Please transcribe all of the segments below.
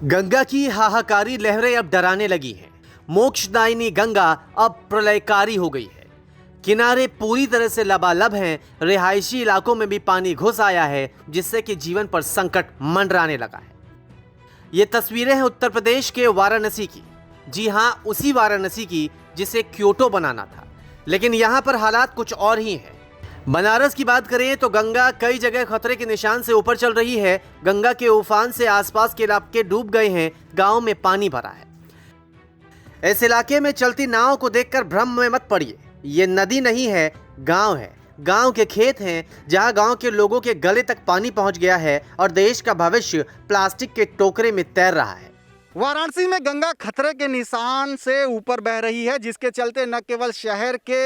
गंगा की हाहाकारी लहरें अब डराने लगी हैं। मोक्षदायिनी गंगा अब प्रलयकारी हो गई है। किनारे पूरी तरह से लबालब हैं। रिहायशी इलाकों में भी पानी घुस आया है, जिससे कि जीवन पर संकट मंडराने लगा है। ये तस्वीरें हैं उत्तर प्रदेश के वाराणसी की। जी हां, उसी वाराणसी की जिसे क्योटो बनाना था, लेकिन यहां पर हालात कुछ और ही हैं। बनारस की बात करें तो गंगा कई जगह खतरे के निशान से ऊपर चल रही है। गंगा के उफान से आसपास के इलाके डूब गए हैं, गांव में पानी भरा है। इस इलाके में चलती नाव को देखकर भ्रम में मत पड़िए। ये नदी नहीं है, गांव है। गांव के खेत हैं, जहां गांव के लोगों के गले तक पानी पहुंच गया है और देश का भविष्य प्लास्टिक के टोकरे में तैर रहा है। वाराणसी में गंगा खतरे के निशान से ऊपर बह रही है, जिसके चलते न केवल शहर के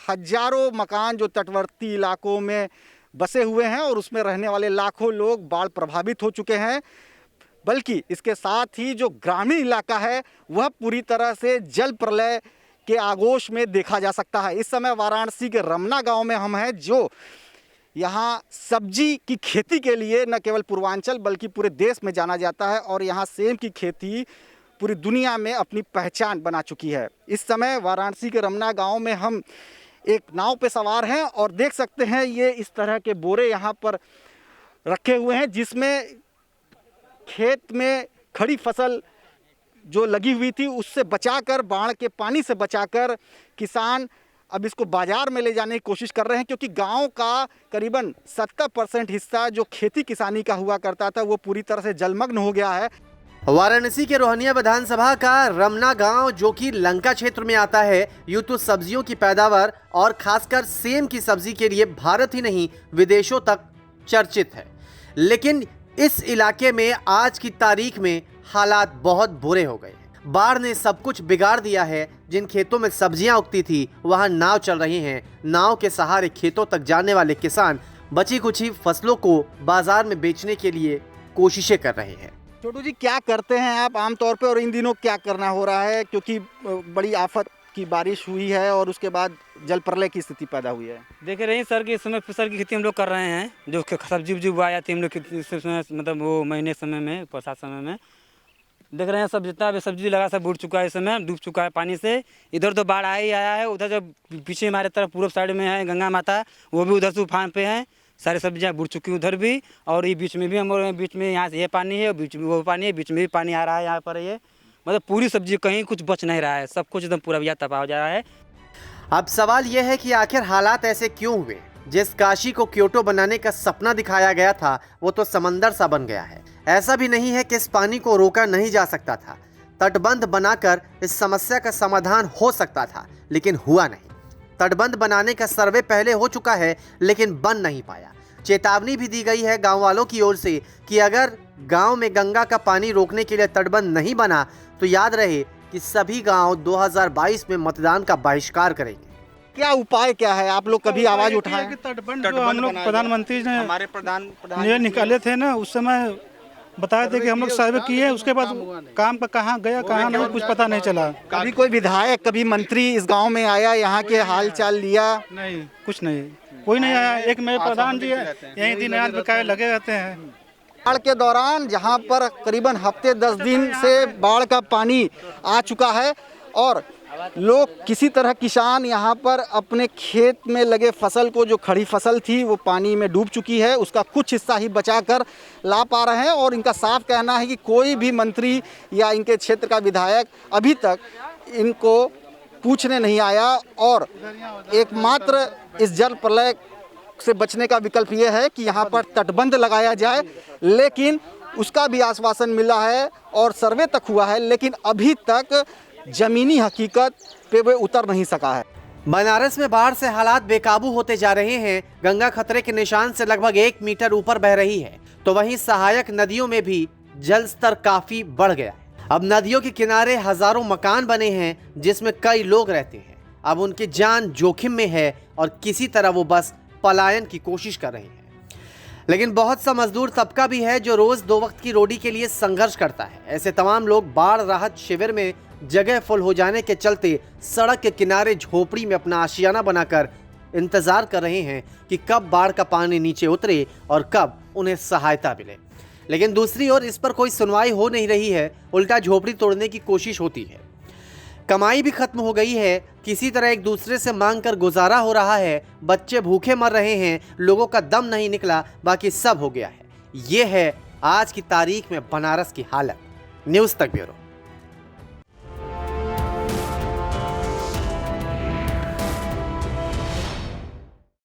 हजारों मकान जो तटवर्ती इलाकों में बसे हुए हैं और उसमें रहने वाले लाखों लोग बाढ़ प्रभावित हो चुके हैं, बल्कि इसके साथ ही जो ग्रामीण इलाका है वह पूरी तरह से जल प्रलय के आगोश में देखा जा सकता है। इस समय वाराणसी के रमना गांव में हम हैं, जो यहाँ सब्जी की खेती के लिए न केवल पूर्वांचल बल्कि पूरे देश में जाना जाता है और यहाँ सेम की खेती पूरी दुनिया में अपनी पहचान बना चुकी है। इस समय वाराणसी के रमना गांव में हम एक नाव पे सवार हैं और देख सकते हैं ये इस तरह के बोरे यहाँ पर रखे हुए हैं, जिसमें खेत में खड़ी फसल जो लगी हुई थी उससे बचाकर, बाढ़ के पानी से बचाकर किसान अब इसको बाजार में ले जाने की कोशिश कर रहे हैं, क्योंकि गांव का करीबन 70% हिस्सा जो खेती किसानी का हुआ करता था वो पूरी तरह से जलमग्न हो गया है। वाराणसी के रोहनिया विधानसभा का रमना गांव, जो कि लंका क्षेत्र में आता है, यूं तो सब्जियों की पैदावार और खासकर सेम की सब्जी के लिए भारत ही नहीं विदेशों तक चर्चित है। लेकिन इस इलाके में आज की तारीख में हालात बहुत बुरे हो गए। बाढ़ ने सब कुछ बिगाड़ दिया है। जिन खेतों में सब्जियां उगती थी वहां नाव चल रही हैं। नाव के सहारे खेतों तक जाने वाले किसान बची कुछ फसलों को बाजार में बेचने के लिए कोशिशें कर रहे हैं। छोटू जी, क्या करते हैं आप आमतौर पे और इन दिनों क्या करना हो रहा है, क्योंकि बड़ी आफत की बारिश हुई है और उसके बाद जल प्रलय की स्थिति पैदा हुई है? देख रहे हैं सर कि इस समय फसल की खेती हम लोग कर रहे हैं। जो सब्जी उब्जी उगाया थी हम लोग मतलब वो महीने समय में, बरसात समय में देख रहे हैं सब जितना भी सब्जी लगा सब बुड़ चुका है, इस समय डूब चुका है पानी से। इधर तो बाढ़ आया है। उधर जो पीछे हमारे तरफ पूर्व साइड में है गंगा माता, वो भी उधर से उफान पे हैं। सारी सब्जियां बुड़ चुकी उधर भी, और ये बीच में भी हम बीच में यहाँ से ये पानी है, बीच में वो पानी है, बीच में भी पानी आ रहा है यहाँ पर। ये मतलब पूरी सब्जी कहीं कुछ बच नहीं रहा है, सब कुछ एकदम पूरा भैया तबाह हो जा रहा है। अब सवाल यह है कि आखिर हालात ऐसे क्यों हुए? जिस काशी को क्योटो बनाने का सपना दिखाया गया था वो तो समंदर सा बन गया है। ऐसा भी नहीं है कि इस पानी को रोका नहीं जा सकता था। तटबंध बनाकर इस समस्या का समाधान हो सकता था, लेकिन हुआ नहीं। तटबंध बनाने का सर्वे पहले हो चुका है, लेकिन बन नहीं पाया। चेतावनी भी दी गई है गांव वालों की ओर से कि अगर गांव में गंगा का पानी रोकने के लिए तटबंध नहीं बना तो याद रहे कि सभी गांव 2022 में मतदान का बहिष्कार करेंगे। क्या उपाय क्या है? आप लोग कभी आवाज उठाएं? तटबंध जो हम लोग प्रधानमंत्री ने हमारे प्रधान निकाले थे ना, उस समय बताए थे कि हम लोग सर्वे किए, उसके बाद काम का कहाँ गया कहाँ नहीं कुछ पता नहीं चला। कभी कोई विधायक, कभी मंत्री इस गांव में आया, यहाँ के हाल चाल लिया? नहीं, कुछ नहीं, कोई नहीं आया। एक मेरे प्रधान जी है, यही दिन आज बकाये लगे रहते हैं। बाढ़ के दौरान जहाँ पर करीबन हफ्ते 10 दिन से बाढ़ का पानी आ चुका है और लोग किसी तरह, किसान यहाँ पर अपने खेत में लगे फसल को, जो खड़ी फसल थी वो पानी में डूब चुकी है, उसका कुछ हिस्सा ही बचाकर ला पा रहे हैं। और इनका साफ कहना है कि कोई भी मंत्री या इनके क्षेत्र का विधायक अभी तक इनको पूछने नहीं आया और एकमात्र इस जल प्रलय से बचने का विकल्प ये है कि यहाँ पर तटबंध लगाया जाए। लेकिन उसका भी आश्वासन मिला है और सर्वे तक हुआ है, लेकिन अभी तक जमीनी हकीकत पे वे उतर नहीं सका है। बनारस में बाढ़ से हालात बेकाबू होते जा रहे हैं। गंगा खतरे के निशान से लगभग 1 मीटर ऊपर बह रही है, तो वहीं सहायक नदियों में भी जल स्तर काफी बढ़ गया है। अब नदियों के किनारे हजारों मकान बने हैं जिसमें कई लोग रहते हैं। अब उनकी जान जोखिम में है और किसी तरह वो बस पलायन की कोशिश कर रहे हैं। लेकिन बहुत सा मजदूर तबका भी है जो रोज 2 वक्त की रोटी के लिए संघर्ष करता है। ऐसे तमाम लोग बाढ़ राहत शिविर में जगह फुल हो जाने के चलते सड़क के किनारे झोपड़ी में अपना आशियाना बनाकर इंतजार कर रहे हैं कि कब बाढ़ का पानी नीचे उतरे और कब उन्हें सहायता मिले। लेकिन दूसरी ओर इस पर कोई सुनवाई हो नहीं रही है, उल्टा झोपड़ी तोड़ने की कोशिश होती है। कमाई भी खत्म हो गई है, किसी तरह एक दूसरे से मांग कर गुजारा हो रहा है, बच्चे भूखे मर रहे हैं, लोगों का दम नहीं निकला, बाकी सब हो गया है। ये है आज की तारीख में बनारस की हालत। न्यूज़ तक ब्यूरो।